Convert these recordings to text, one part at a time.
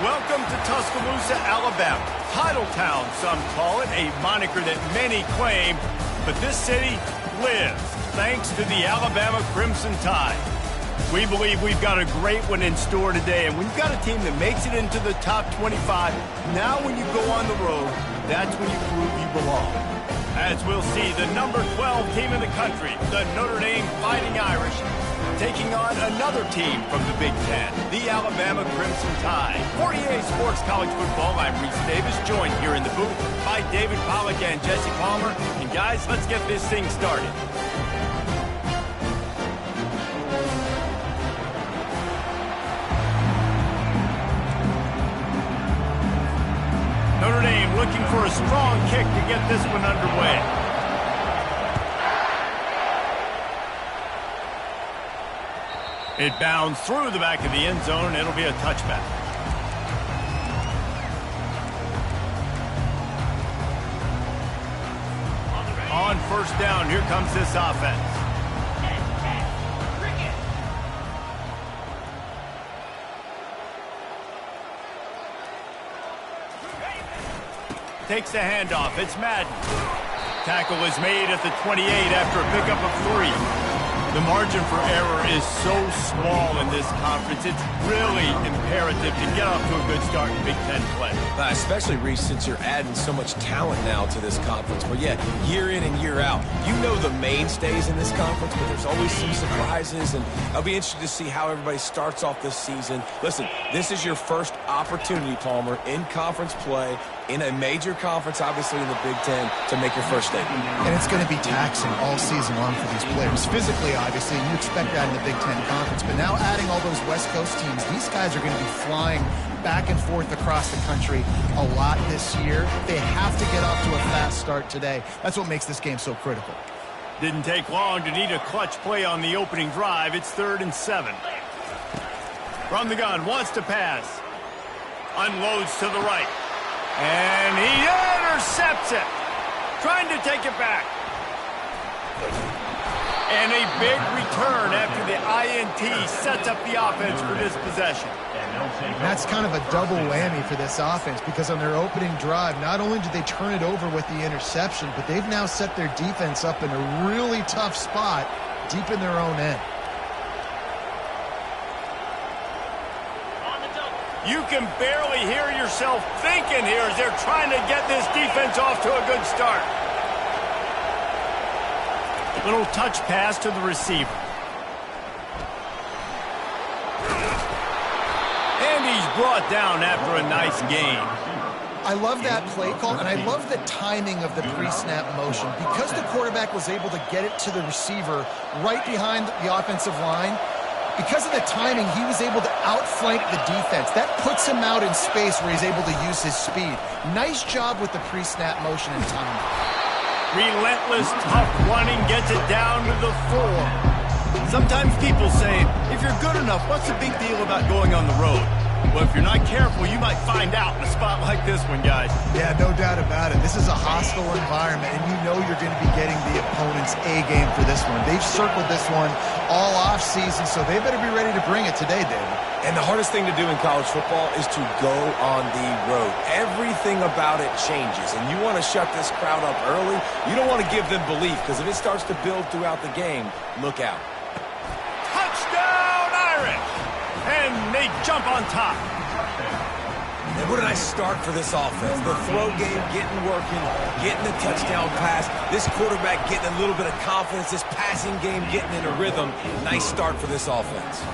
Welcome to Tuscaloosa, Alabama. Title Town, some call it, a moniker that many claim, but this city lives thanks to the Alabama Crimson Tide. We believe we've got a great one in store today, and we've got a team that makes it into the top 25. Now when you go on the road, that's when you prove you belong. As we'll see, the number 12 team in the country, the Notre Dame Fighting Irish, taking on another team from the Big Ten, the Alabama Crimson Tide. For EA Sports College Football, I'm Reese Davis, joined here in the booth by David Pollack and Jesse Palmer. And guys, let's get this thing started. Notre Dame looking for a strong kick to get this one underway. It bounds through the back of the end zone. It'll be a touchback. On first down, here comes this offense. Takes the handoff. It's Madden. Tackle is made at the 28 after a pickup of 3. The margin for error is so small in this conference. It's really imperative to get off to a good start in Big Ten play. Especially, Reese, since you're adding so much talent now to this conference. But yeah, year in and year out, you know the mainstays in this conference, but there's always some surprises, and I'll be interested to see how everybody starts off this season. Listen, this is your first opportunity, Palmer, in conference play, in a major conference, obviously in the Big Ten, to make your first statement. And it's going to be taxing all season long for these players. Physically, obviously, and you expect that in the Big Ten Conference. But now adding all those West Coast teams, these guys are going to be flying back and forth across the country a lot this year. They have to get off to a fast start today. That's what makes this game so critical. Didn't take long to need a clutch play on the opening drive. It's 3rd and 7. From the gun, wants to pass. Unloads to the right. And he intercepts it. Trying to take it back. And a big return after the INT sets up the offense for this possession. That's kind of a double whammy for this offense, because on their opening drive, not only did they turn it over with the interception, but they've now set their defense up in a really tough spot deep in their own end. You can barely hear yourself thinking here as they're trying to get this defense off to a good start. Little touch pass to the receiver. And he's brought down after a nice gain. I love that play call, and I love the timing of the pre-snap motion. Because the quarterback was able to get it to the receiver right behind the offensive line, because of the timing, he was able to outflank the defense. That puts him out in space where he's able to use his speed. Nice job with the pre-snap motion and timing. Relentless, tough running gets it down to the 4. Sometimes people say, if you're good enough, what's the big deal about going on the road? Well, if you're not careful, you might find out in a spot like this one, guys. Yeah, no doubt about it. This is a hostile environment, and you know you're going to be getting the opponent's A game for this one. They've circled this one all offseason, so they better be ready to bring it today, David. And the hardest thing to do in college football is to go on the road. Everything about it changes, and you want to shut this crowd up early. You don't want to give them belief, because if it starts to build throughout the game, look out. Touchdown, Irish! And they jump on top. And what a nice start for this offense. The throw game getting working, getting the touchdown pass. This quarterback getting a little bit of confidence. This passing game getting in a rhythm. Nice start for this offense.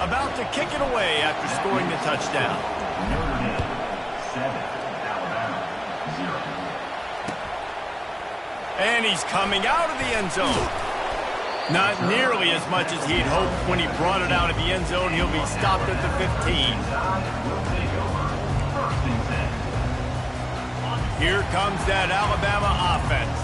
About to kick it away after scoring the touchdown. Notre Dame, 7, Alabama, 0. And he's coming out of the end zone. Not nearly as much as he'd hoped when he brought it out of the end zone. He'll be stopped at the 15. Here comes that Alabama offense.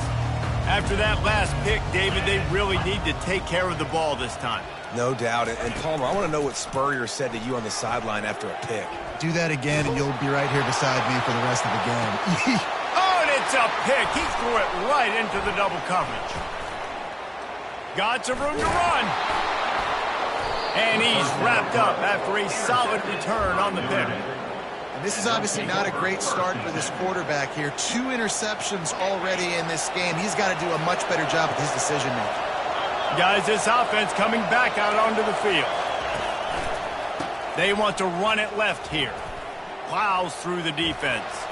After that last pick, David, they really need to take care of the ball this time. No doubt. And Palmer, I want to know what Spurrier said to you on the sideline after a pick. Do that again, and you'll be right here beside me for the rest of the game. Oh, and it's a pick. He threw it right into the double coverage. Got some room to run. And he's wrapped up after a solid return on the pick. And this is obviously not a great start for this quarterback here. 2 interceptions already in this game. He's got to do a much better job with his decision-making. Guys, this offense coming back out onto the field. They want to run it left here. Plows through the defense.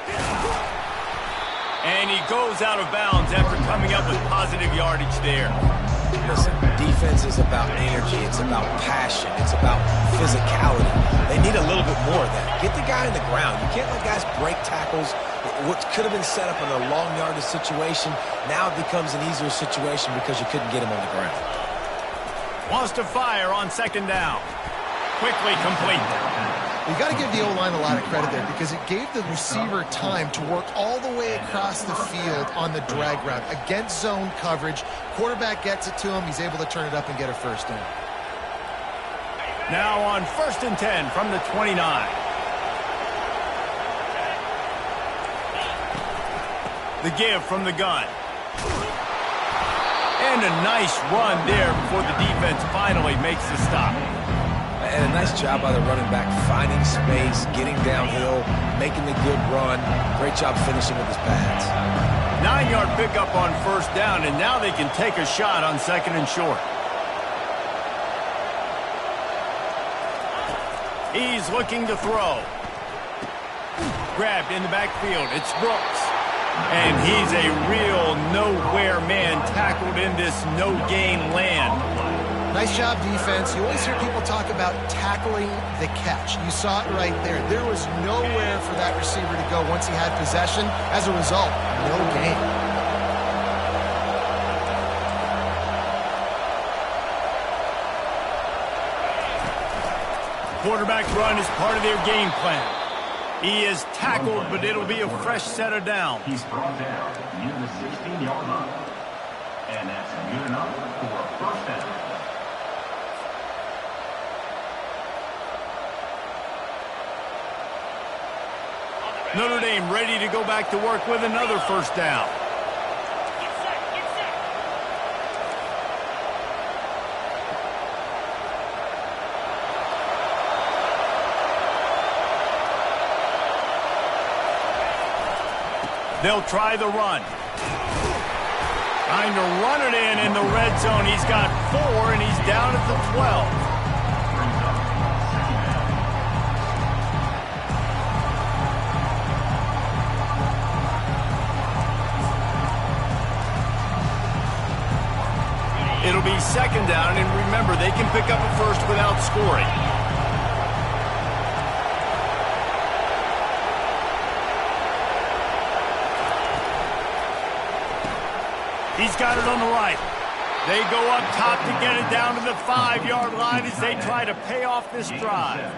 And he goes out of bounds after coming up with positive yardage there. Listen, defense is about energy. It's about passion. It's about physicality. They need a little bit more of that. Get the guy in the ground. You can't let guys break tackles. What could have been set up in a long yardage situation, now it becomes an easier situation because you couldn't get him on the ground. Wants to fire on second down. Quickly complete. You got to give the O-line a lot of credit there because it gave the receiver time to work all the way across the field on the drag route against zone coverage. Quarterback gets it to him. He's able to turn it up and get a first down. Now on 1st and 10 from the 29. The give from the gun. And a nice run there before the defense finally makes the stop. And a nice job by the running back, finding space, getting downhill, making the good run. Great job finishing with his pads. 9-yard pickup on 1st down, and now they can take a shot on 2nd and short. He's looking to throw. Grabbed in the backfield. It's Brooks. And he's a real nowhere man tackled in this no-gain land. Nice job, defense. You always hear people talk about tackling the catch. You saw it right there. There was nowhere for that receiver to go once he had possession. As a result, no gain. Quarterback run is part of their game plan. He is tackled, but it'll be a fresh set of downs. He's brought down near the 16-yard line. And that's good enough for a first down. Notre Dame ready to go back to work with another first down. They'll try the run. Trying to run it in the red zone. He's got 4, and he's down at the 12. It'll be 2nd down, and remember, they can pick up a first without scoring. He's got it on the right. They go up top to get it down to the 5-yard line as they try to pay off this drive.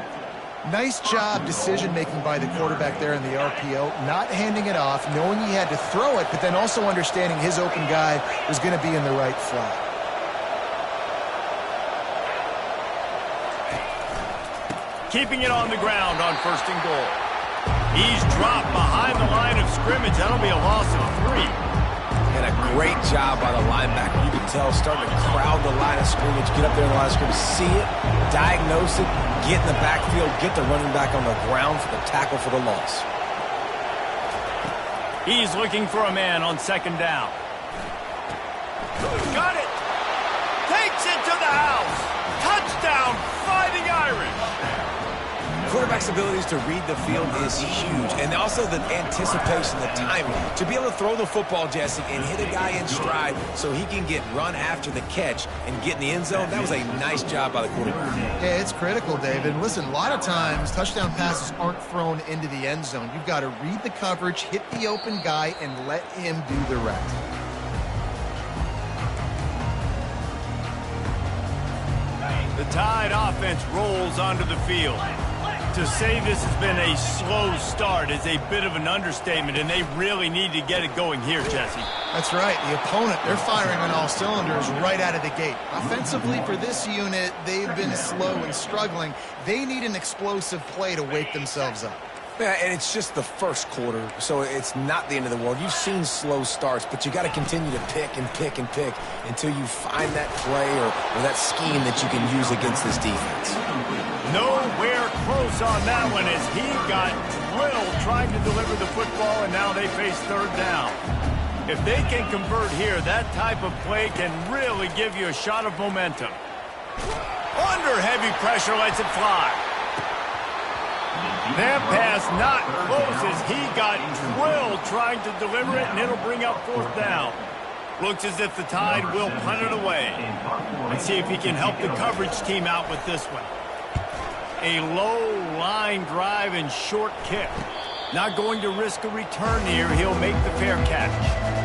Nice job decision-making by the quarterback there in the RPO, not handing it off, knowing he had to throw it, but then also understanding his open guy was going to be in the right flat. Keeping it on the ground on 1st and goal. He's dropped behind the line of scrimmage. That'll be a loss of 3. And a great job by the linebacker. You can tell starting to crowd the line of scrimmage, get up there in the line of scrimmage, see it, diagnose it, get in the backfield, get the running back on the ground for the tackle for the loss. He's looking for a man on 2nd down. Got it! Takes it to the house! Touchdown, Fighting Irish! quarterback's abilities to read the field is huge, and also the anticipation, the timing. To be able to throw the football, Jesse, and hit a guy in stride so he can get run after the catch and get in the end zone, that was a nice job by the quarterback. Yeah, it's critical, David. Listen, a lot of times touchdown passes aren't thrown into the end zone. You've got to read the coverage, hit the open guy, and let him do the rest. The Tide offense rolls onto the field. To say this has been a slow start is a bit of an understatement, and they really need to get it going here, Jesse. That's right. The opponent, they're firing on all cylinders right out of the gate. Offensively, for this unit, they've been slow and struggling. They need an explosive play to wake themselves up. Yeah, and it's just the first quarter, so it's not the end of the world. You've seen slow starts, but you got to continue to pick and pick and pick until you find that play or that scheme that you can use against this defense. Nowhere close on that one as he got drilled trying to deliver the football, and now they face third down. If they can convert here, that type of play can really give you a shot of momentum. Under heavy pressure, lets it fly. That pass not close as he got drilled trying to deliver it, and it'll bring up fourth down. Looks as if the Tide will punt it away. Let's see if he can help the coverage team out with this one. A low line drive and short kick. Not going to risk a return here. He'll make the fair catch.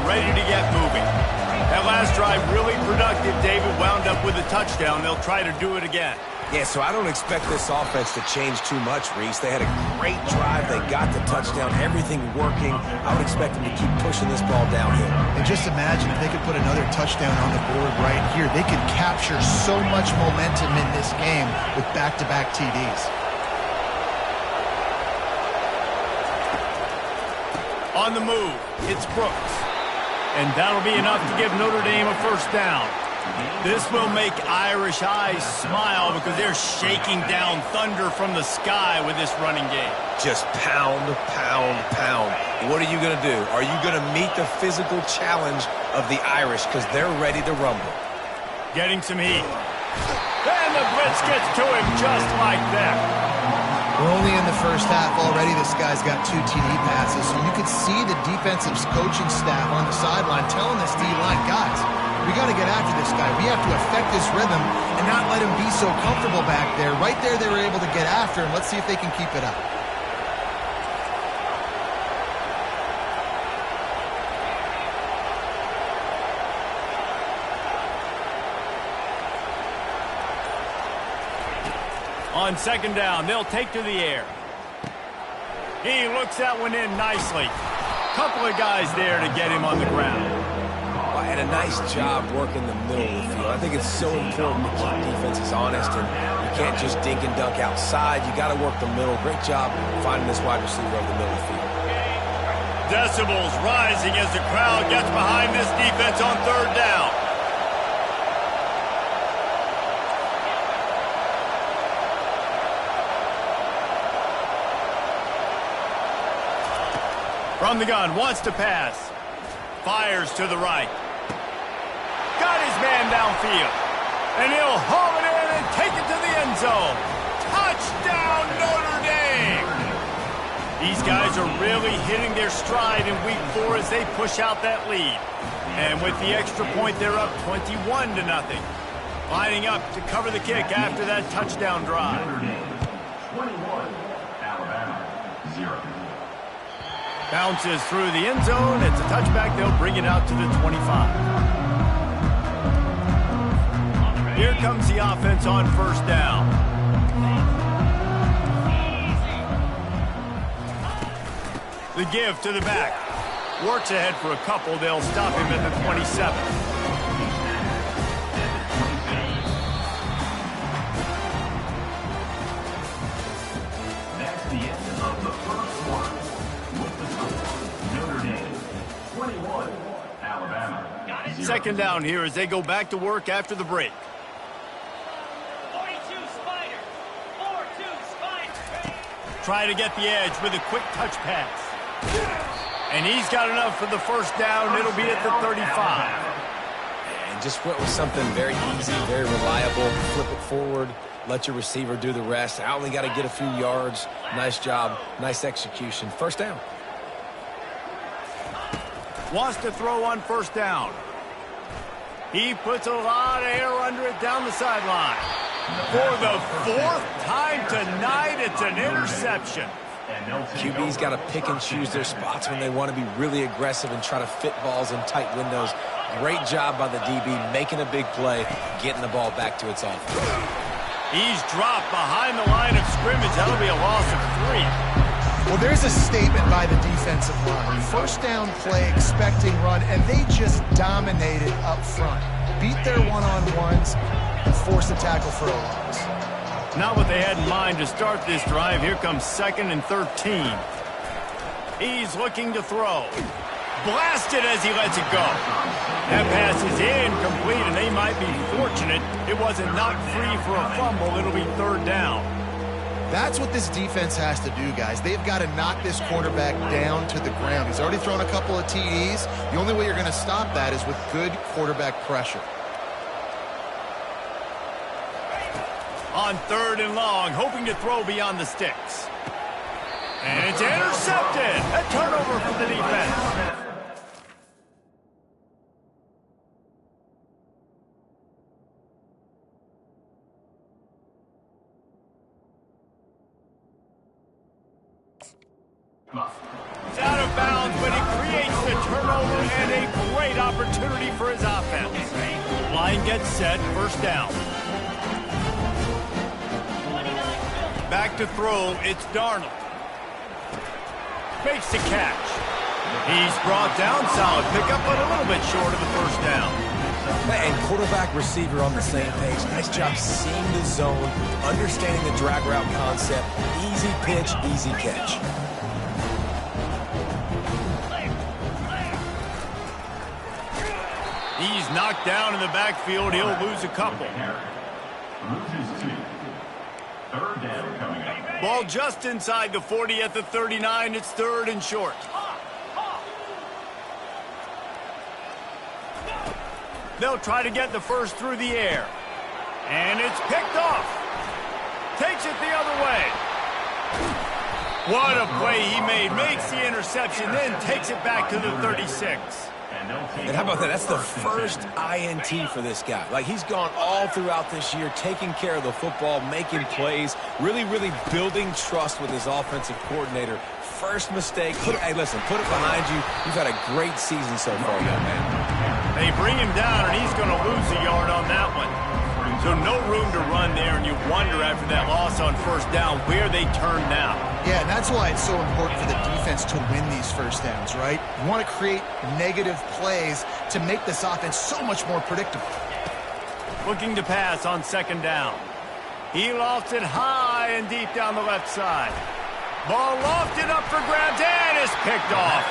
Ready to get moving. That last drive really productive. David wound up with a touchdown. They'll try to do it again. Yeah, so I don't expect this offense to change too much, Reese. They had a great drive. They got the touchdown. Everything working. I would expect them to keep pushing this ball downhill. And just imagine if they could put another touchdown on the board right here. They could capture so much momentum in this game with back-to-back TDs. On the move, it's Brooks. And that'll be enough to give Notre Dame a first down. This will make Irish eyes smile because they're shaking down thunder from the sky with this running game. Just pound, pound, pound. What are you going to do? Are you going to meet the physical challenge of the Irish because they're ready to rumble? Getting some heat. And the blitz gets to him just like that. We're only in the first half already. This guy's got 2 TD passes, so you could see the defensive coaching staff on the sideline telling this D-line, guys, we got to get after this guy. We have to affect this rhythm and not let him be so comfortable back there. Right there, they were able to get after him. Let's see if they can keep it up. On second down, they'll take to the air. He looks that one in nicely. Couple of guys there to get him on the ground. And a nice job working the middle of the field. I think it's so important to keep defenses honest, and you can't just dink and dunk outside. You got to work the middle. Great job finding this wide receiver over the middle of the field. Decibels rising as the crowd gets behind this defense on third down. From the gun, wants to pass. Fires to the right. Got his man downfield. And he'll haul it in and take it to the end zone. Touchdown, Notre Dame! These guys are really hitting their stride in week 4 as they push out that lead. And with the extra point, they're up 21-0. Lining up to cover the kick after that touchdown drive. Notre Dame 21, Alabama 0. Bounces through the end zone. It's a touchback. They'll bring it out to the 25. Here comes the offense on first down. The give to the back. Works ahead for a couple. They'll stop him at the 27. Second down here as they go back to work after the break. 42 Spider. 4-2 Spider. try to get the edge with a quick touch pass. And he's got enough for the first down. It'll be at the 35. And just went with something very easy, very reliable. Flip it forward. Let your receiver do the rest. I only got to get a few yards. Nice job. Nice execution. First down. Wants to throw on first down. He puts a lot of air under it down the sideline. For the fourth time tonight, it's an interception. QB's got to pick and choose their spots when they want to be really aggressive and try to fit balls in tight windows. Great job by the DB making a big play, getting the ball back to its offense. He's dropped behind the line of scrimmage. That'll be a loss of 3. Well, there's a statement by the defensive line. First down play, expecting run, and they just dominated up front. Beat their one-on-ones and forced the tackle for a loss. Not what they had in mind to start this drive. Here comes 2nd and 13. He's looking to throw. Blasted as he lets it go. That pass is incomplete, and they might be fortunate it wasn't knocked free for a fumble. It'll be 3rd down. That's what this defense has to do, guys. They've got to knock this quarterback down to the ground. He's already thrown a couple of TDs. The only way you're going to stop that is with good quarterback pressure. On 3rd and long, hoping to throw beyond the sticks. And it's intercepted. A turnover for the defense. It's out of bounds, but it creates the turnover and a great opportunity for his offense. Line gets set, first down. Back to throw, it's Darnold. Makes the catch. He's brought down, solid pickup, but a little bit short of the first down. And quarterback receiver on the same page. Nice job seeing the zone, understanding the drag route concept. Easy pitch, easy catch. He's knocked down in the backfield. He'll lose a couple. Loses 2. 3rd down coming up. Ball just inside the 40 at the 39. It's 3rd and short. They'll try to get the first through the air. And it's picked off. Takes it the other way. What a play he made. Makes the interception, then takes it back to the 36. And how about that? That's the first INT for this guy. Like, he's gone all throughout this year, taking care of the football, making plays, really building trust with his offensive coordinator. First mistake. Hey, listen, put it behind you. You've had a great season so far, young man. They bring him down, and he's going to lose a yard on that one. So no room to run there, and you wonder after that loss on first down where they turn now. Yeah, and that's why it's so important for the defense to win these first downs, right? You want to create negative plays to make this offense so much more predictable. Looking to pass on 2nd down. He lofts it high and deep down the left side. Ball lofted up for grabs and is picked off.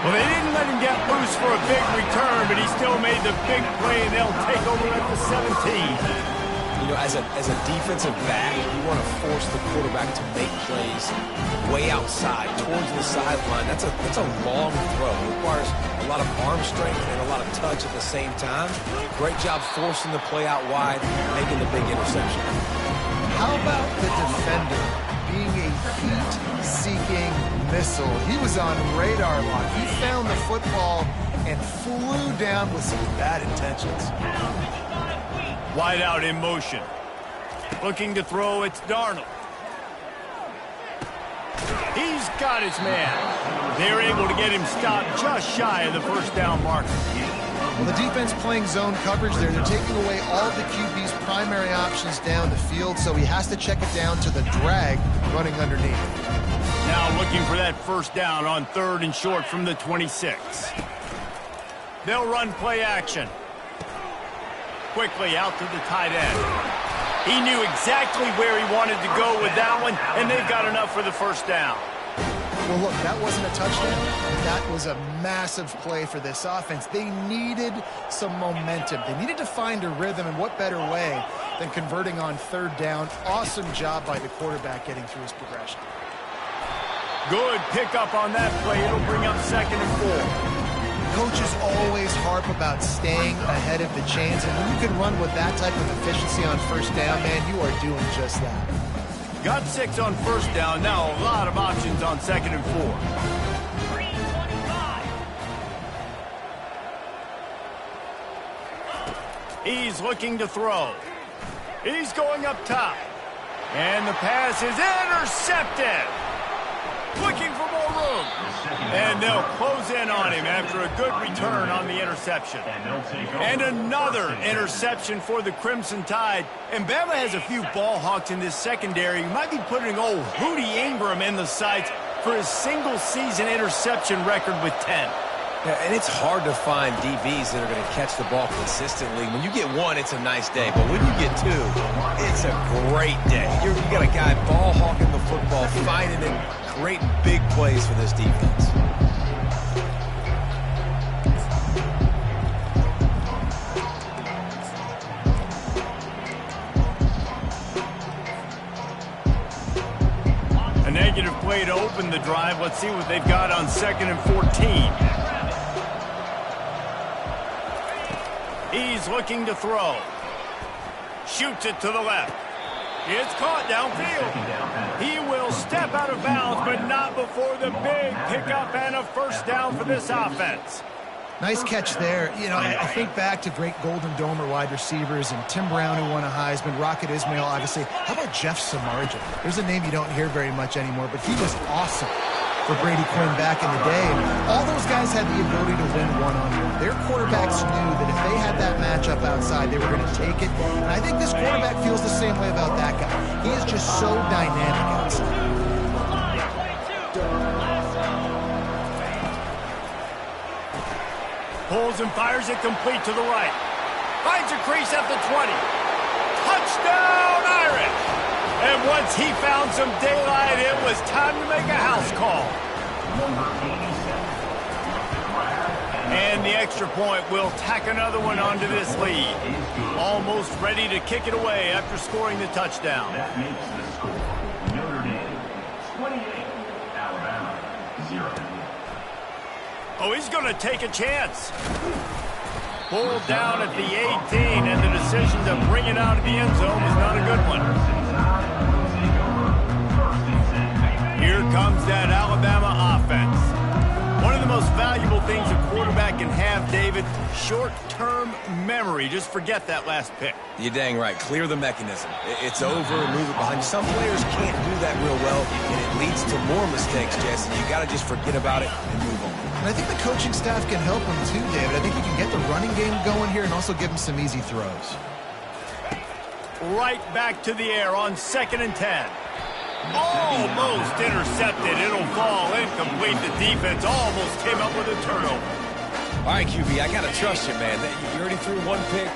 Well, they didn't let him get loose for a big return, but he still made the big play, and they'll take over at the 17. You know, as a defensive back, you want to force the quarterback to make plays way outside, towards the sideline. That's a long throw. It requires a lot of arm strength and a lot of touch at the same time. Great job forcing the play out wide, making the big interception. How about the defender being a heat-seeking missile? He was on radar lock. He found the football and flew down with some bad intentions. Wide out in motion. Looking to throw, it's Darnold. He's got his man. They're able to get him stopped just shy of the first down marker. Well, the defense playing zone coverage there. They're taking away all the QB's primary options down the field, so he has to check it down to the drag running underneath. Now looking for that first down on 3rd and short from the 26. They'll run play action. Quickly out to the tight end. He knew exactly where he wanted to go with that one, and they've got enough for the first down. Well, look, that wasn't a touchdown. That was a massive play for this offense. They needed some momentum. They needed to find a rhythm, and what better way than converting on 3rd down. Awesome job by the quarterback getting through his progression. Good pickup on that play. It'll bring up 2nd and 4. Coaches always harp about staying ahead of the chains, and when you can run with that type of efficiency on 1st down, man, you are doing just that. Got 6 on 1st down. Now a lot of options on 2nd and 4. 3-25. He's looking to throw. He's going up top. And the pass is intercepted. Looking for more room. And they'll close in on him after a good return on the interception. And another interception for the Crimson Tide. And Bama has a few ball hawks in this secondary. You might be putting old Hootie Ingram in the sights for his single-season interception record with 10. Yeah, and it's hard to find DBs that are going to catch the ball consistently. When you get one, it's a nice day. But when you get two, it's a great day. You got a guy ball hawking the football, finding it, creating big plays for this defense. A negative play to open the drive. Let's see what they've got on 2nd and 14. He's looking to throw. Shoots it to the left. It's caught downfield. He will step out of bounds, but not before the big pickup and a 1st down for this offense. Nice catch there. You know, I think back to great Golden Domer wide receivers and Tim Brown, who won a Heisman, Rocket Ismail, obviously. How about Jeff Samardzija? There's a name you don't hear very much anymore, but he was awesome for Brady Quinn back in the day. And all those guys had the ability to win one-on-one. Their quarterbacks knew that if they had that matchup outside, they were going to take it. And I think this quarterback feels the same way about that guy. He is just so dynamic outside. Pulls and fires it complete to the right. Finds a crease at the 20. Touchdown, Irish! And once he found some daylight, it was time to make a house call. And the extra point will tack another one onto this lead. Almost ready to kick it away after scoring the touchdown. That makes the score Notre Dame 28, Alabama 0. Oh, he's going to take a chance. Pulled down at the 18, and the decision to bring it out of the end zone was not a good one. Here comes that Alabama offense. One of the most valuable things a quarterback can have, David, short-term memory. Just forget that last pick. You're dang right. Clear the mechanism. It's over, move it behind. Some players can't do that real well, and it leads to more mistakes, Jesse. You got to just forget about it and move on. And I think the coaching staff can help him too, David. I think you can get the running game going here and also give him some easy throws. Right back to the air on 2nd and 10. Almost intercepted. It'll fall incomplete. The defense almost came up with a turnover. All right, QB, I got to trust you, man. You already threw one pick.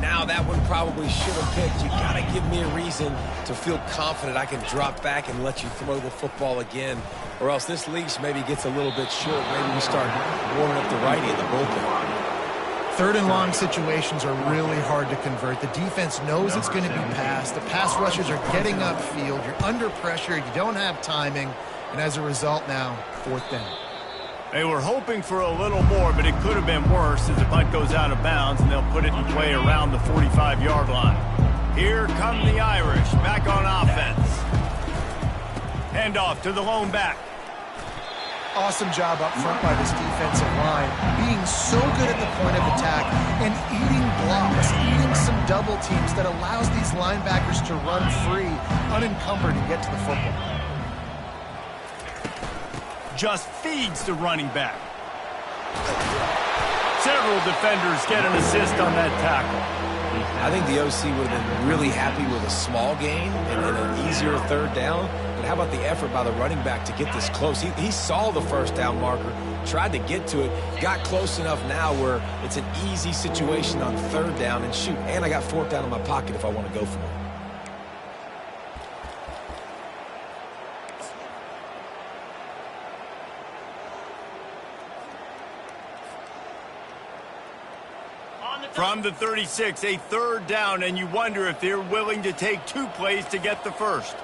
Now that one probably should have picked. You got to give me a reason to feel confident I can drop back and let you throw the football again. Or else this leash maybe gets a little bit short. Maybe we start warming up the righty in the bullpen. 3rd and long situations are really hard to convert. The defense knows it's going to be passed. The pass rushers are getting upfield. You're under pressure. You don't have timing. And as a result now, 4th down. They were hoping for a little more, but it could have been worse as the punt goes out of bounds, and they'll put it in play around the 45-yard line. Here come the Irish back on offense. Handoff to the lone back. Awesome job up front by this defensive line, being so good at the point of attack and eating blocks, eating some double teams that allows these linebackers to run free, unencumbered, and get to the football. Just feeds the running back. Several defenders get an assist on that tackle. I think the OC would have been really happy with a small gain and an easier 3rd down. But how about the effort by the running back to get this close? He saw the 1st down marker, tried to get to it, got close enough now where it's an easy situation on 3rd down. And shoot, and I got 4th down in my pocket if I want to go for it. From the 36, a 3rd down, and you wonder if they're willing to take 2 plays to get the first.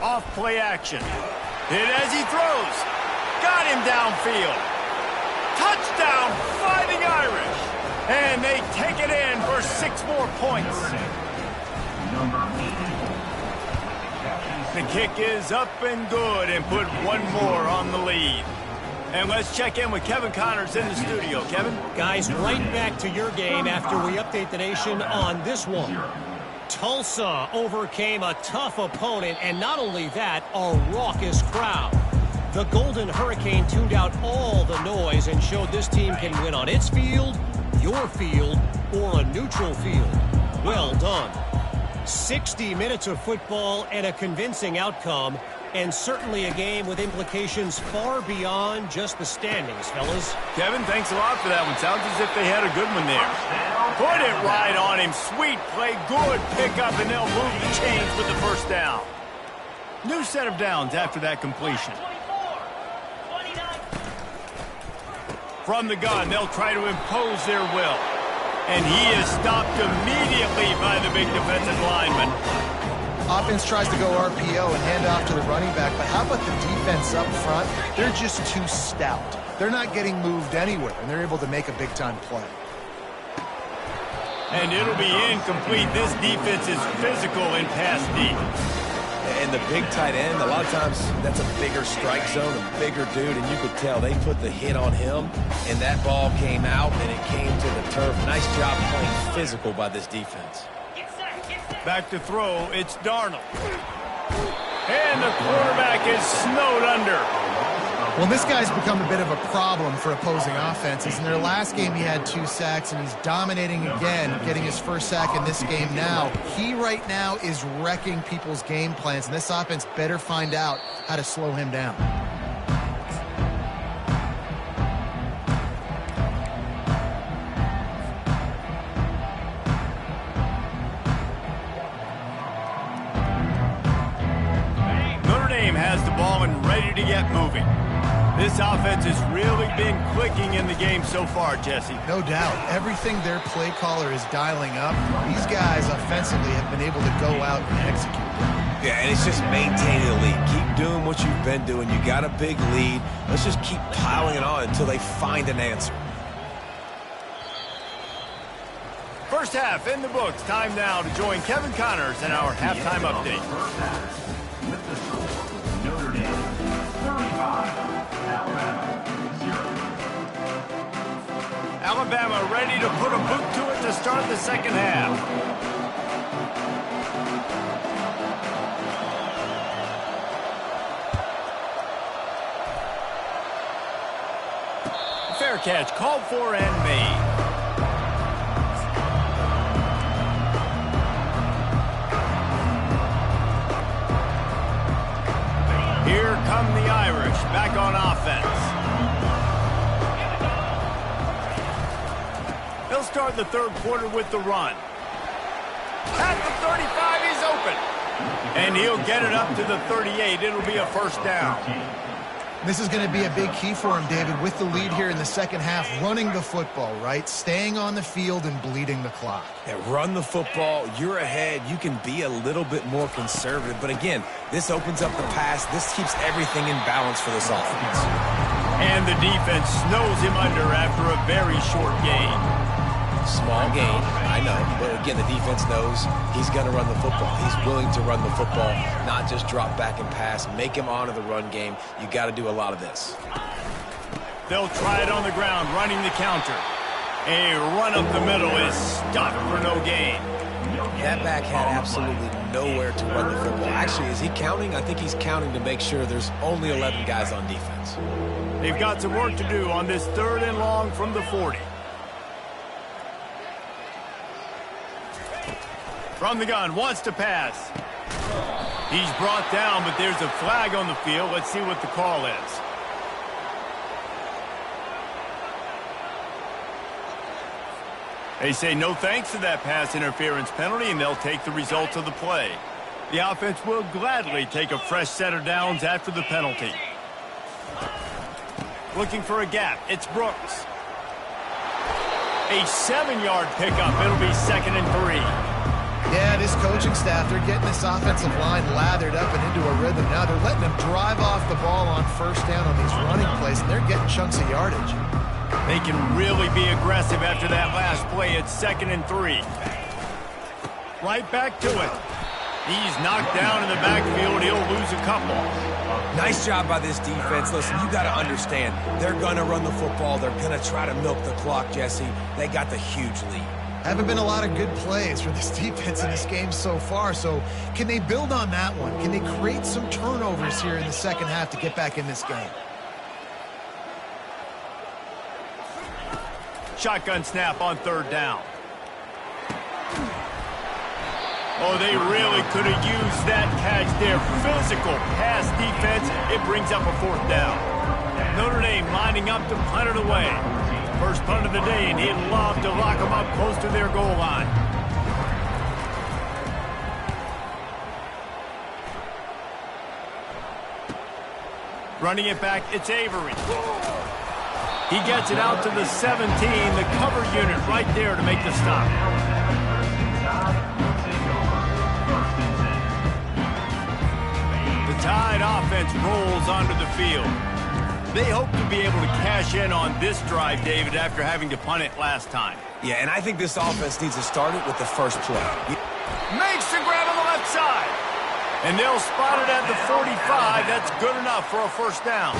Off play action. Hit as he throws. Got him downfield. Touchdown, Fighting Irish. And they take it in for 6 more points. The kick is up and good and put 1 more on the lead. And let's check in with Kevin Connors in the studio. Kevin? Guys, right back to your game after we update the nation on this one. Tulsa overcame a tough opponent, and not only that, a raucous crowd. The Golden Hurricane tuned out all the noise and showed this team can win on its field, your field, or a neutral field. Well done. 60 minutes of football and a convincing outcome, and certainly a game with implications far beyond just the standings, fellas. Kevin, thanks a lot for that one. Sounds as if they had a good one there. Put it right on him. Sweet play, good pickup, and they'll move the chains with the first down. New set of downs after that completion. From the gun, they'll try to impose their will. And he is stopped immediately by the big defensive lineman. Offense tries to go RPO and hand off to the running back, but how about the defense up front? They're just too stout. They're not getting moved anywhere, and they're able to make a big-time play. And it'll be incomplete. This defense is physical in pass deep. And the big tight end, a lot of times that's a bigger strike zone, a bigger dude, and you could tell they put the hit on him, and that ball came out, and it came to the turf. Nice job playing physical by this defense. Back to throw, it's Darnold. And the quarterback is snowed under. Well, this guy's become a bit of a problem for opposing offenses. In their last game, he had 2 sacks, and he's dominating again, getting his first sack in this game now. He right now is wrecking people's game plans, and this offense better find out how to slow him down. Notre Dame has the ball and ready to get moving. This offense has really been clicking in the game so far, Jesse. No doubt. Everything their play caller is dialing up, these guys offensively have been able to go out and execute. Yeah, and it's just maintaining the lead. Keep doing what you've been doing. You got a big lead. Let's just keep piling it on until they find an answer. First half in the books. Time now to join Kevin Connors in our halftime update. With the score, Notre Dame 35. Alabama ready to put a boot to it to start the second half. Fair catch called for and made. Here come the Irish back on offense. They'll start the third quarter with the run. At the 35, he's open. And he'll get it up to the 38. It'll be a first down. This is going to be a big key for him, David, with the lead here in the second half, running the football, right? Staying on the field and bleeding the clock. Yeah, run the football. You're ahead. You can be a little bit more conservative. But again, this opens up the pass. This keeps everything in balance for this offense. And the defense snows him under after a very short gain. Small gain, I know. But again, the defense knows he's going to run the football. He's willing to run the football, not just drop back and pass. Make him honor the run game. You got to do a lot of this. They'll try it on the ground, running the counter. A run up the middle is stopped for no gain. That back had absolutely nowhere to run the football. Actually, is he counting? I think he's counting to make sure there's only 11 guys on defense. They've got some work to do on this 3rd and long from the 40. From the gun, wants to pass. He's brought down, but there's a flag on the field. Let's see what the call is. They say no thanks to that pass interference penalty, and they'll take the results of the play. The offense will gladly take a fresh set of downs after the penalty. Looking for a gap, it's Brooks. A 7-yard pickup, it'll be 2nd and 3. Yeah, this coaching staff, they're getting this offensive line lathered up and into a rhythm. Now they're letting them drive off the ball on first down on these running plays, and they're getting chunks of yardage. They can really be aggressive after that last play. It's 2nd and 3. Right back to it. He's knocked down in the backfield. He'll lose a couple. Nice job by this defense. Listen, you got to understand, they're going to run the football. They're going to try to milk the clock, Jesse. They got the huge lead. Haven't been a lot of good plays for this defense in this game so far, so can they build on that one? Can they create some turnovers here in the second half to get back in this game? Shotgun snap on 3rd down. Oh, they really could have used that catch there. Physical pass defense. It brings up a 4th down. Notre Dame lining up to punt it away. First punt of the day, and he'd love to lock them up close to their goal line. Running it back, it's Avery. He gets it out to the 17, the cover unit right there to make the stop. The Tide offense rolls onto the field. They hope to be able to cash in on this drive, David, after having to punt it last time. Yeah, and I think this offense needs to start it with the first play. Makes the grab on the left side. And they'll spot it at the 45. That's good enough for a 1st down.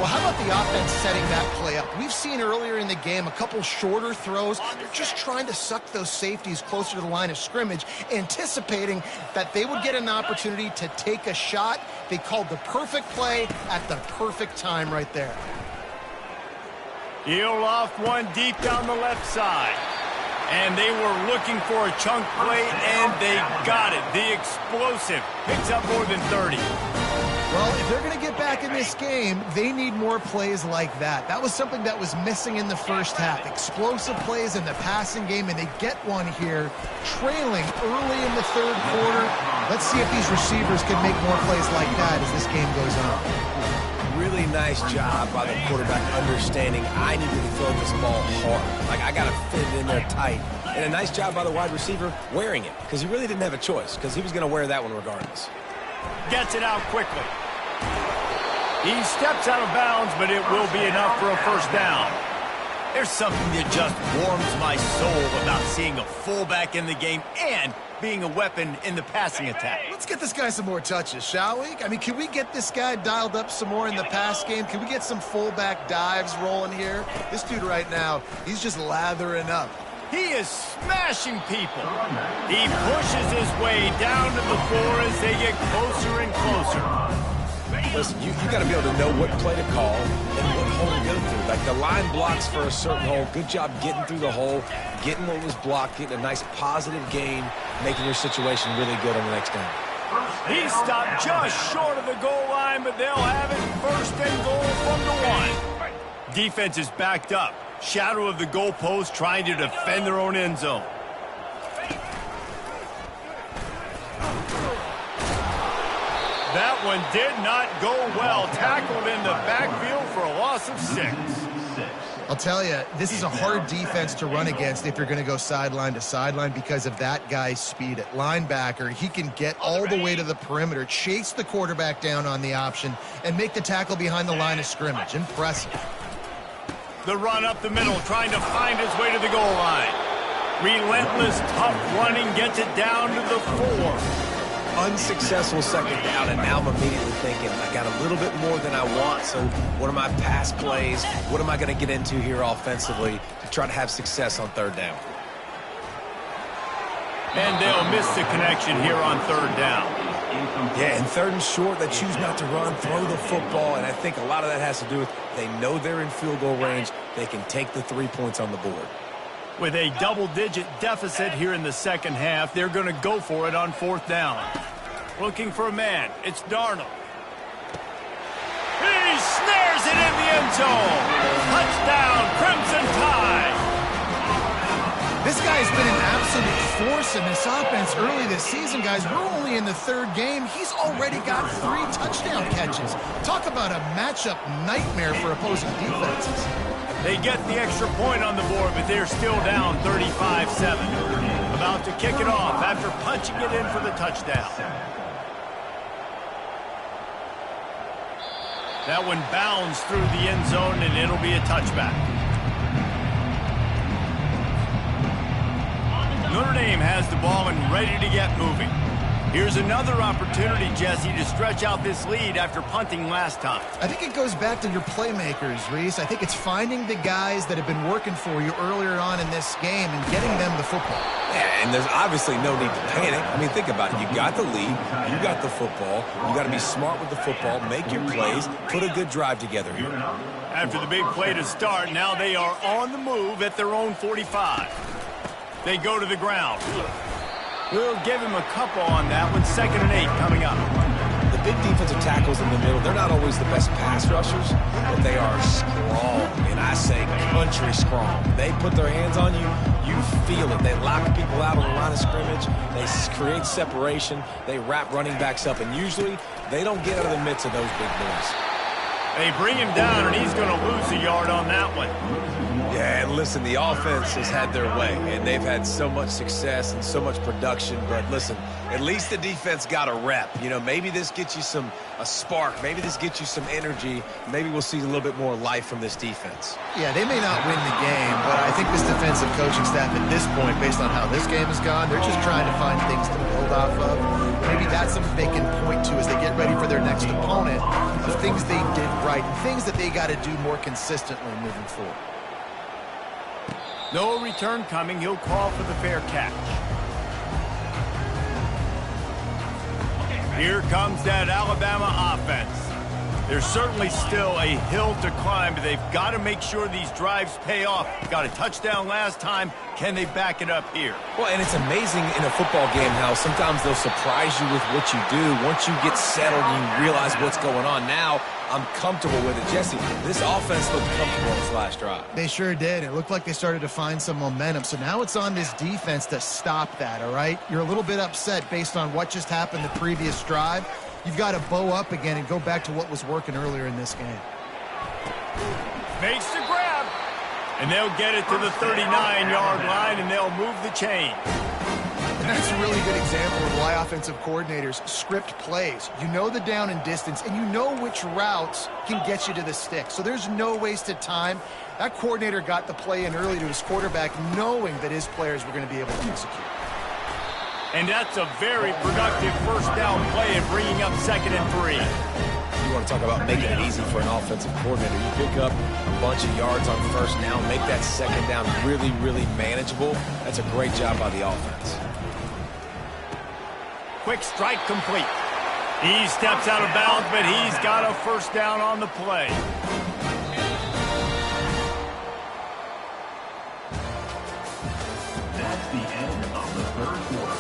Well, how about the offense setting that play up? We've seen earlier in the game a couple shorter throws. They're just trying to suck those safeties closer to the line of scrimmage, anticipating that they would get an opportunity to take a shot. They called the perfect play at the perfect time right there. He'll off one deep down the left side. And they were looking for a chunk play, and they got it. The explosive picks up more than 30. Well, if they're going to get back in this game, they need more plays like that. That was something that was missing in the first half. Explosive plays in the passing game, and they get one here, trailing early in the 3rd quarter. Let's see if these receivers can make more plays like that as this game goes on. Really nice job by the quarterback understanding I need to throw this ball hard. Like, I got to fit it in there tight. And a nice job by the wide receiver wearing it, because he really didn't have a choice, because he was going to wear that one regardless. Gets it out quickly. He steps out of bounds, but it will be enough for a 1st down. There's something that just warms my soul about seeing a fullback in the game and being a weapon in the passing attack. Let's get this guy some more touches, shall we? I mean, can we get this guy dialed up some more in the pass game? Can we get some fullback dives rolling here? This dude right now, he's just lathering up. He is smashing people. He pushes his way down to the floor as they get closer and closer. Listen, you got to be able to know what play to call and what hole to go through. Like, the line blocks for a certain hole. Good job getting through the hole, getting what was blocked, getting a nice positive gain, making your situation really good on the next down. He stopped just short of the goal line, but they'll have it 1st and goal from the 1. Defense is backed up. Shadow of the goalpost, trying to defend their own end zone. That one did not go well. Tackled in the backfield for a loss of 6. I'll tell you, this is a hard defense to run against if you're going to go sideline to sideline because of that guy's speed at linebacker. He can get all the way to the perimeter, chase the quarterback down on the option, and make the tackle behind the line of scrimmage. Impressive. The run up the middle, trying to find his way to the goal line. Relentless, tough running, gets it down to the 4. Unsuccessful 2nd down, and now I'm immediately thinking, I got a little bit more than I want, so what are my pass plays? What am I going to get into here offensively to try to have success on 3rd down? And they'll miss the connection here on 3rd down. Yeah, and 3rd and short, they choose not to run, throw the football, and I think a lot of that has to do with they know they're in field goal range. They can take the 3 points on the board. With a double-digit deficit here in the second half, they're going to go for it on 4th down. Looking for a man. It's Darnold. He snares it in the end zone. Touchdown, Crimson Tide. This guy's been an absolute force in this offense early this season, guys. We're only in the 3rd game. He's already got 3 touchdown catches. Talk about a matchup nightmare for opposing defenses. They get the extra point on the board, but they're still down 35-7. About about to kick it off after punching it in for the touchdown. That one bounds through the end zone, and it'll be a touchback. Notre Dame has the ball and ready to get moving. Here's another opportunity, Jesse, to stretch out this lead after punting last time. I think it goes back to your playmakers, Reese. I think it's finding the guys that have been working for you earlier on in this game and getting them the football. Yeah, and there's obviously no need to panic. I mean, think about it. You got the lead. You got the football. You got to be smart with the football, make your plays, put a good drive together here. After the big play to start, now they are on the move at their own 45. They go to the ground. We'll give him a couple on that one. 2nd and 8 coming up. The big defensive tackles in the middle, they're not always the best pass rushers, but they are strong, and I say country strong. They put their hands on you, you feel it. They lock people out on the line of scrimmage. They create separation. They wrap running backs up, and usually they don't get out of the midst of those big boys. They bring him down, and he's going to lose a yard on that one. Yeah, and listen, the offense has had their way, and they've had so much success and so much production. But listen, at least the defense got a rep. You know, maybe this gets you a spark. Maybe this gets you some energy. Maybe we'll see a little bit more life from this defense. Yeah, they may not win the game, but I think this defensive coaching staff at this point, based on how this game has gone, they're just trying to find things to build off of. Maybe that's something they can point to as they get ready for their next opponent of things they did right and things that they got to do more consistently moving forward. No return coming. He'll call for the fair catch. Here comes that Alabama offense. There's certainly still a hill to climb, but they've got to make sure these drives pay off. Got a touchdown last time. Can they back it up here? Well, and it's amazing in a football game how sometimes they'll surprise you with what you do. Once you get settled and you realize what's going on, now I'm comfortable with it. Jesse, this offense looked comfortable on this last drive. They sure did. It looked like they started to find some momentum. So now it's on this defense to stop that, all right? You're a little bit upset based on what just happened the previous drive. You've got to bow up again and go back to what was working earlier in this game. Makes the grab. And they'll get it to the 39-yard line, and they'll move the chain. And that's a really good example of why offensive coordinators script plays. You know the down and distance, and you know which routes can get you to the stick. So there's no wasted time. That coordinator got the play in early to his quarterback, knowing that his players were going to be able to execute. And that's a very productive first down play and bringing up 2nd and 3. You want to talk about making it easy for an offensive coordinator. You pick up a bunch of yards on first down, make that 2nd down really, really manageable. That's a great job by the offense. Quick strike complete. He steps out of bounds, but he's got a first down on the play. That's the end of the third quarter.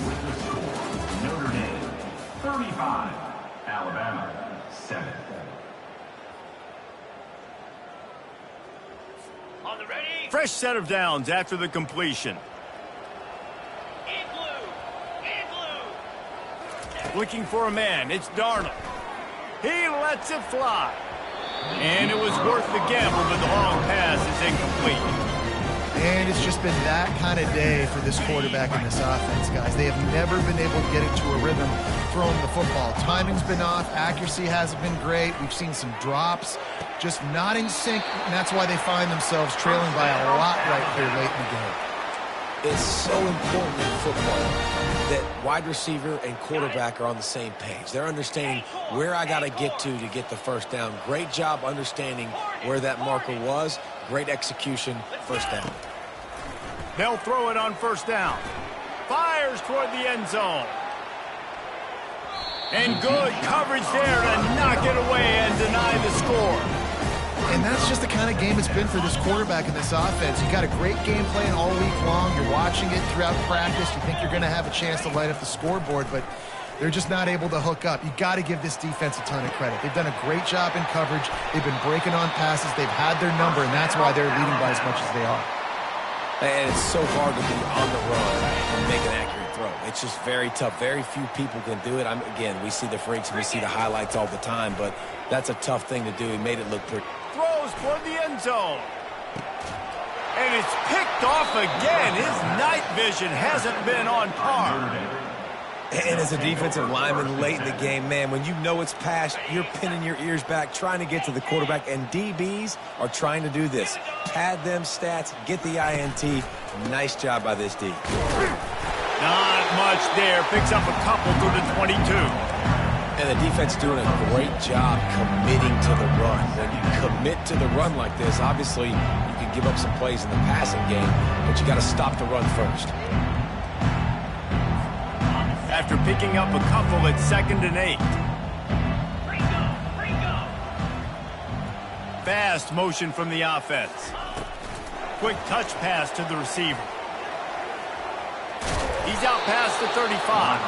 With the score, Notre Dame 35, Alabama 7. On the ready. Fresh set of downs after the completion. Looking for a man. It's Darnold. He lets it fly. And it was worth the gamble, but the long pass is incomplete. And it's just been that kind of day for this quarterback and this offense, guys. They have never been able to get into a rhythm throwing the football. Timing's been off. Accuracy hasn't been great. We've seen some drops. Just not in sync, and that's why they find themselves trailing by a lot right here late in the game. It's so important in football that wide receiver and quarterback are on the same page. They're understanding where I got to get the first down. Great job understanding where that marker was. Great execution, first down. They'll throw it on first down. Fires toward the end zone. And good coverage there to knock it away and deny the score. And that's just the kind of game it's been for this quarterback and this offense. You got a great game plan all week long. You're watching it throughout practice. You think you're going to have a chance to light up the scoreboard, but they're just not able to hook up. You got to give this defense a ton of credit. They've done a great job in coverage. They've been breaking on passes. They've had their number, and that's why they're leading by as much as they are. And it's so hard to be on the run and make an accurate throw. It's just very tough. Very few people can do it. Again, we see the freaks and we see the highlights all the time, but that's a tough thing to do. He made it look pretty. Throws toward the end zone. And it's picked off again. His night vision hasn't been on par. And as a defensive lineman late in the game, man, when you know it's past, you're pinning your ears back, trying to get to the quarterback, and DBs are trying to do this. Pad them stats, get the INT. Nice job by this D. Not much there. Picks up a couple to the 22. And the defense doing a great job committing to the run. When you commit to the run like this, obviously you can give up some plays in the passing game, but you got to stop the run first. After picking up a couple at 2nd and 8. Fast motion from the offense. Quick touch pass to the receiver. He's out past the 35.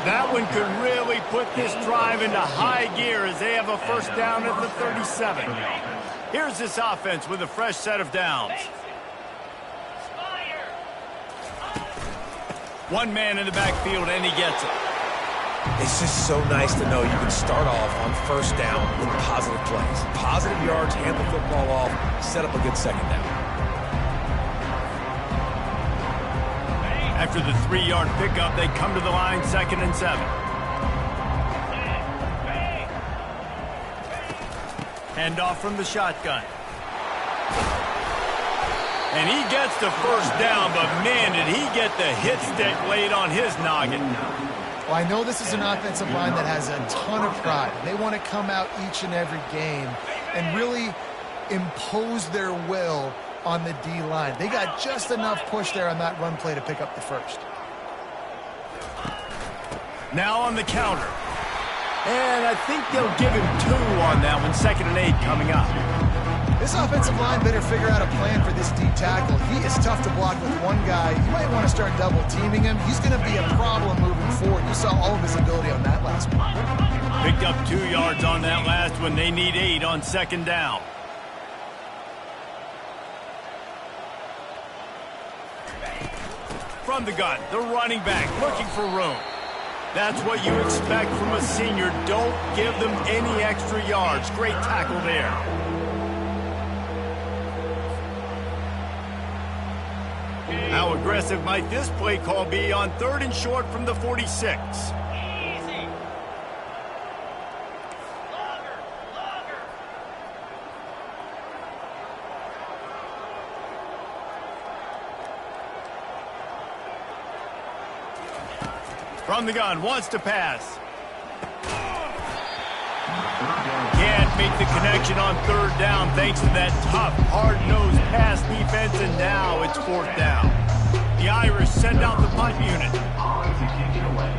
That one could really put this drive into high gear as they have a first down at the 37. Here's this offense with a fresh set of downs. One man in the backfield, and he gets it. It's just so nice to know you can start off on first down with positive plays. Positive yards, hand the football off, set up a good second down. After the 3-yard pickup, they come to the line, 2nd and 7. Handoff from the shotgun. And he gets the first down, but man, did he get the hit stick laid on his noggin. Well, I know this is an offensive line that has a ton of pride. They want to come out each and every game and really impose their will on the D-line. They got just enough push there on that run play to pick up the first. Now on the counter. And I think they'll give him 2 on that one, 2nd and 8 coming up. This offensive line better figure out a plan for this D tackle. He is tough to block with one guy. You might want to start double teaming him. He's going to be a problem moving forward. You saw all of his ability on that last one. Picked up 2 yards on that last one. They need 8 on 2nd down. From the gun, the running back looking for room. That's what you expect from a senior. Don't give them any extra yards. Great tackle there. How aggressive might this play call be on 3rd and short from the 46? From the gun, wants to pass. Can't make the connection on 3rd down thanks to that tough, hard-nosed pass defense, and now it's 4th down. The Irish send out the punt unit. On to kick it away.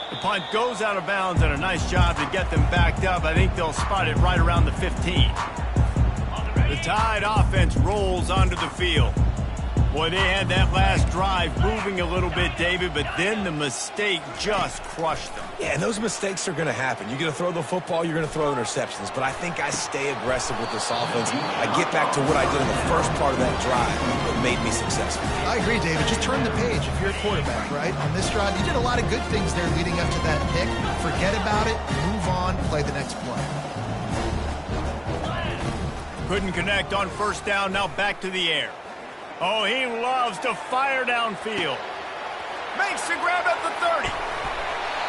The punt goes out of bounds, and a nice job to get them backed up. I think they'll spot it right around the 15. The Tide offense rolls onto the field. Boy, they had that last drive moving a little bit, David, but then the mistake just crushed them. Yeah, and those mistakes are going to happen. You're going to throw the football, you're going to throw interceptions, but I think I stay aggressive with this offense. I get back to what I did in the first part of that drive that made me successful. I agree, David. Just turn the page if you're a quarterback, right? On this drive, you did a lot of good things there leading up to that pick. Forget about it, move on, play the next play. Couldn't connect on 1st down, now back to the air. Oh, he loves to fire downfield. Makes the grab at the 30.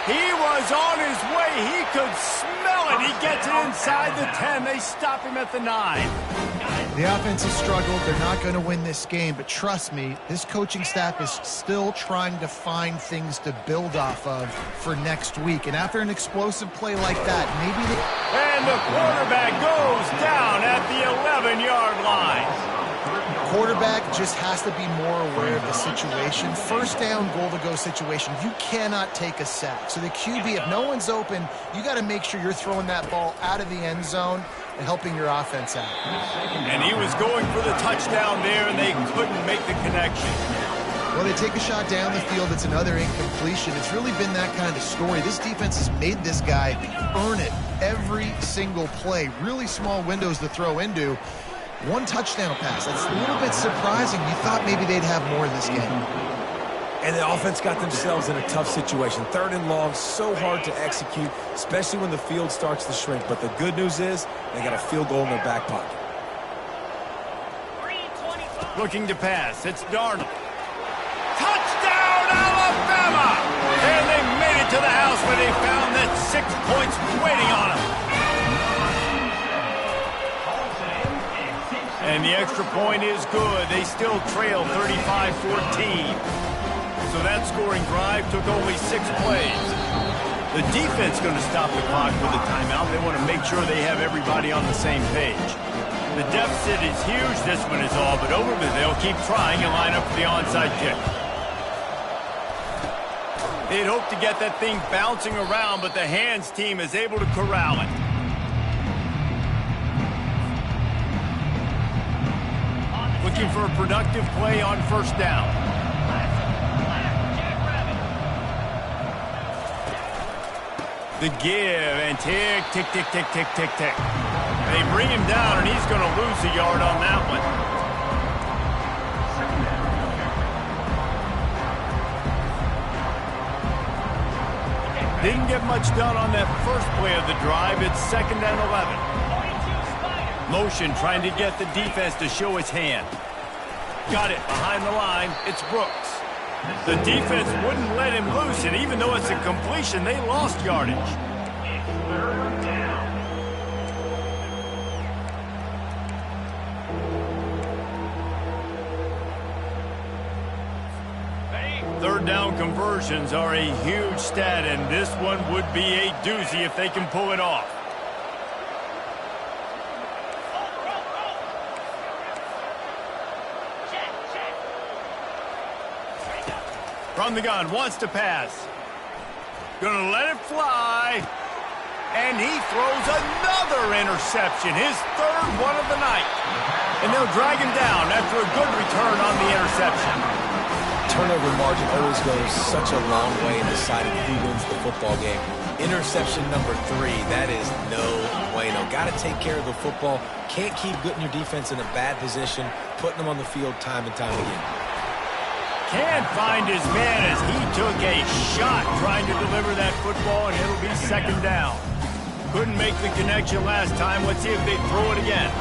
He was on his way. He could smell it. He gets it inside the 10. They stop him at the 9. The offense has struggled. They're not going to win this game, but trust me, this coaching staff is still trying to find things to build off of for next week. And after an explosive play like that, maybe they... And the quarterback goes down at the 11-yard line. Quarterback just has to be more aware of the situation. 1st down, goal-to-go situation. You cannot take a sack. So the QB, if no one's open, you got to make sure you're throwing that ball out of the end zone and helping your offense out. And he was going for the touchdown there, and they couldn't make the connection. Well, they take a shot down the field. It's another incompletion. It's really been that kind of story. This defense has made this guy earn it every single play. Really small windows to throw into. 1 touchdown pass. That's a little bit surprising. You thought maybe they'd have more in this game. And the offense got themselves in a tough situation. 3rd and long, so hard to execute, especially when the field starts to shrink. But the good news is they got a field goal in their back pocket. Looking to pass. It's Darnold. Touchdown, Alabama! And they made it to the house where they found that 6 points waiting on them. And the extra point is good. They still trail 35-14. So that scoring drive took only 6 plays. The defense going to stop the clock with a timeout. They want to make sure they have everybody on the same page. The deficit is huge. This one is all but over, but they'll keep trying and line up for the onside kick. They'd hoped to get that thing bouncing around, but the hands team is able to corral it. Looking for a productive play on 1st down. The give, and tick, tick, tick, tick, tick, tick, tick. They bring him down, and he's going to lose a yard on that one. Didn't get much done on that first play of the drive. It's 2nd and 11. Motion trying to get the defense to show his hand. Got it behind the line. It's Brooks. The defense wouldn't let him loose, and even though it's a completion, they lost yardage. Third down conversions are a huge stat, and this one would be a doozy if they can pull it off. From the gun, wants to pass. Gonna let it fly. And he throws another interception, his 3rd one of the night. And they'll drag him down after a good return on the interception. Turnover margin always goes such a long way in deciding who wins the football game. Interception number 3, that is no bueno. Got to take care of the football. Can't keep putting your defense in a bad position, putting them on the field time and time again. Can't find his man as he took a shot trying to deliver that football, and it'll be 2nd down. Couldn't make the connection last time. Let's see if they throw it again.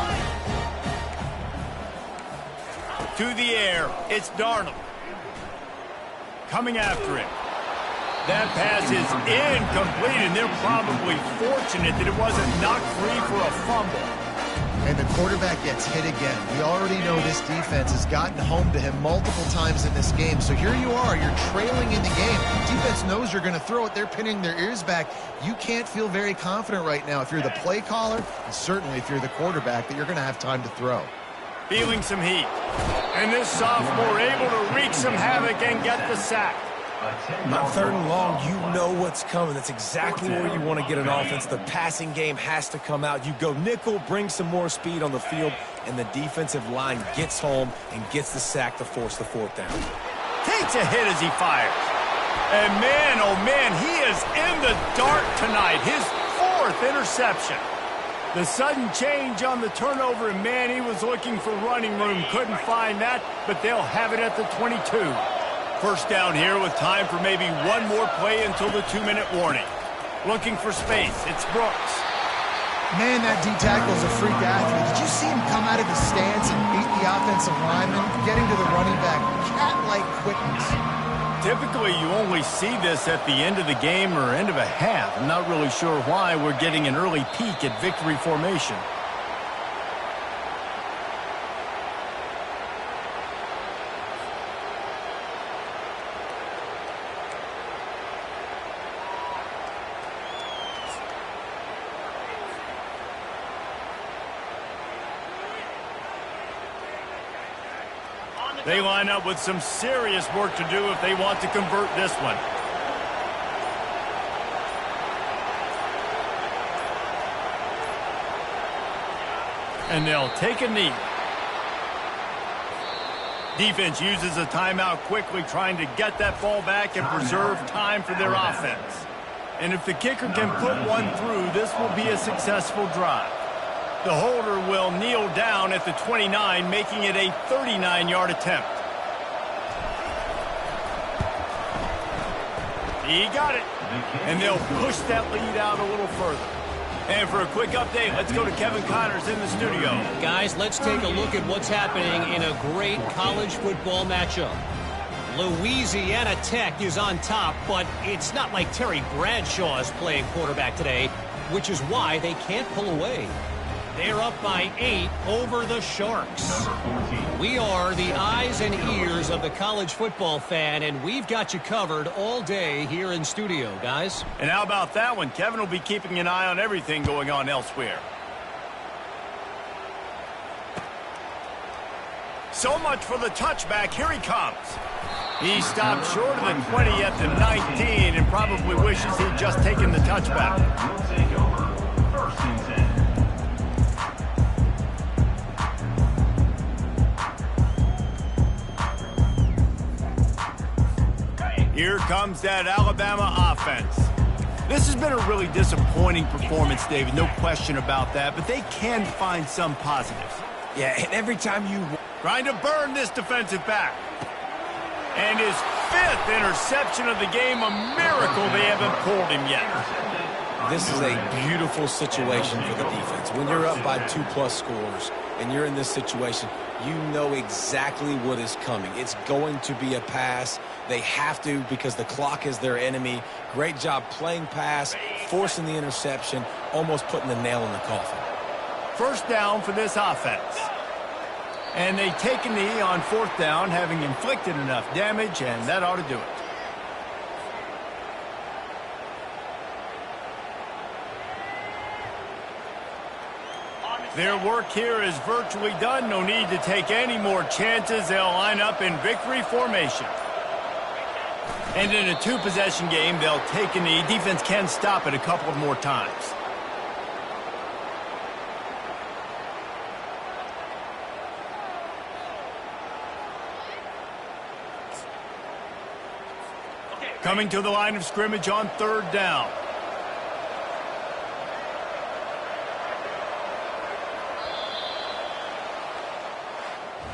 To the air, it's Darnold. Coming after it. That pass is incomplete, and they're probably fortunate that it wasn't knocked free for a fumble. And the quarterback gets hit again. We already know this defense has gotten home to him multiple times in this game. So here you are, you're trailing in the game. Defense knows you're going to throw it. They're pinning their ears back. You can't feel very confident right now if you're the play caller, and certainly if you're the quarterback, that you're going to have time to throw. Feeling some heat. And this sophomore able to wreak some havoc and get the sack. On 3rd and long, you know what's coming. That's exactly where you want to get an offense. The passing game has to come out. You go nickel, bring some more speed on the field, and the defensive line gets home and gets the sack to force the 4th down. Takes a hit as he fires. And man, oh man, he is in the dark tonight. His 4th interception. The sudden change on the turnover, and man, he was looking for running room. Couldn't find that, but they'll have it at the 22. 1st down here with time for maybe one more play until the 2-minute warning. Looking for space. It's Brooks. Man, that D-tackle is a freak athlete. Did you see him come out of his stance and beat the offensive lineman, getting to the running back? Cat-like quickness. Typically, you only see this at the end of the game or end of a half. I'm not really sure why we're getting an early peek at victory formation. They line up with some serious work to do if they want to convert this one. And they'll take a knee. Defense uses a timeout quickly, trying to get that ball back and preserve time for their offense. And if the kicker can put one through, this will be a successful drive. The holder will kneel down at the 29, making it a 39-yard attempt. He got it. And they'll push that lead out a little further. And for a quick update, let's go to Kevin Connors in the studio. Guys, let's take a look at what's happening in a great college football matchup. Louisiana Tech is on top, but it's not like Terry Bradshaw is playing quarterback today, which is why they can't pull away. They're up by 8 over the Sharks. We are the eyes and ears of the college football fan, and we've got you covered all day here in studio, guys. And how about that one? Kevin will be keeping an eye on everything going on elsewhere. So much for the touchback. Here he comes. He stopped short of the 20 at the 19 and probably wishes he'd just taken the touchback. Will take over. First and 10. Here comes that Alabama offense. This has been a really disappointing performance, David, no question about that, but they can find some positives. Yeah, and every time you... Trying to burn this defensive back. And his 5th interception of the game, a miracle they haven't pulled him yet. This is a beautiful situation for the defense. When you're up by 2+ scores and you're in this situation, you know exactly what is coming. It's going to be a pass. They have to because the clock is their enemy. Great job playing pass, forcing the interception, almost putting the nail in the coffin. First down for this offense. And they take a knee on 4th down, having inflicted enough damage, and that ought to do it. Their work here is virtually done. No need to take any more chances. They'll line up in victory formation. And in a 2-possession game, they'll take a knee. Defense can stop it a couple of more times. Coming to the line of scrimmage on 3rd down.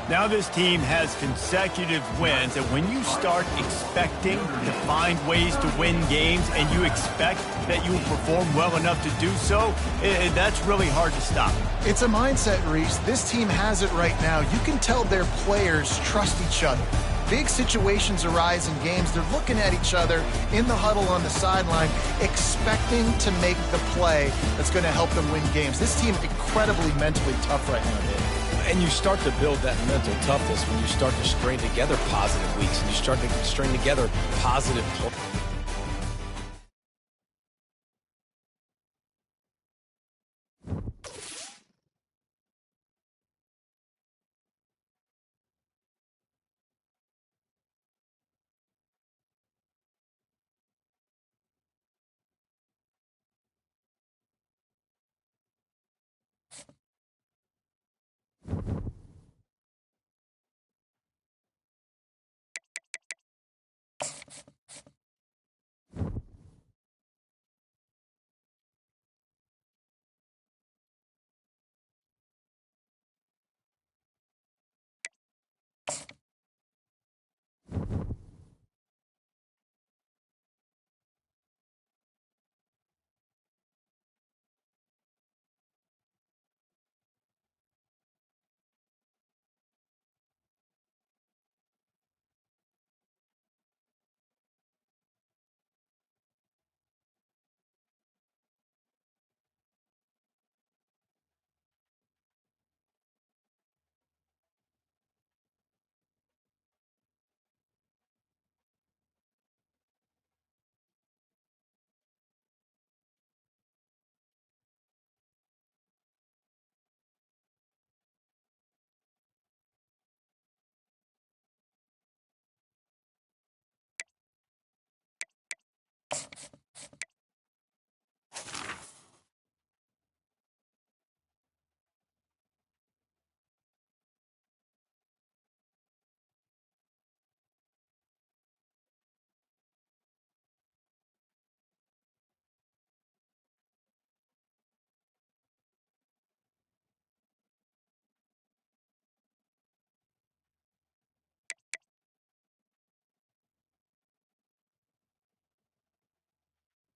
Now this team has consecutive wins, and when you start expecting to find ways to win games and you expect that you will perform well enough to do so, that's really hard to stop. It's a mindset, Reese. This team has it right now. You can tell their players trust each other. Big situations arise in games. They're looking at each other in the huddle on the sideline, expecting to make the play that's going to help them win games. This team incredibly mentally tough right now, Dave. And you start to build that mental toughness when you start to string together positive weeks and you start to string together positive play.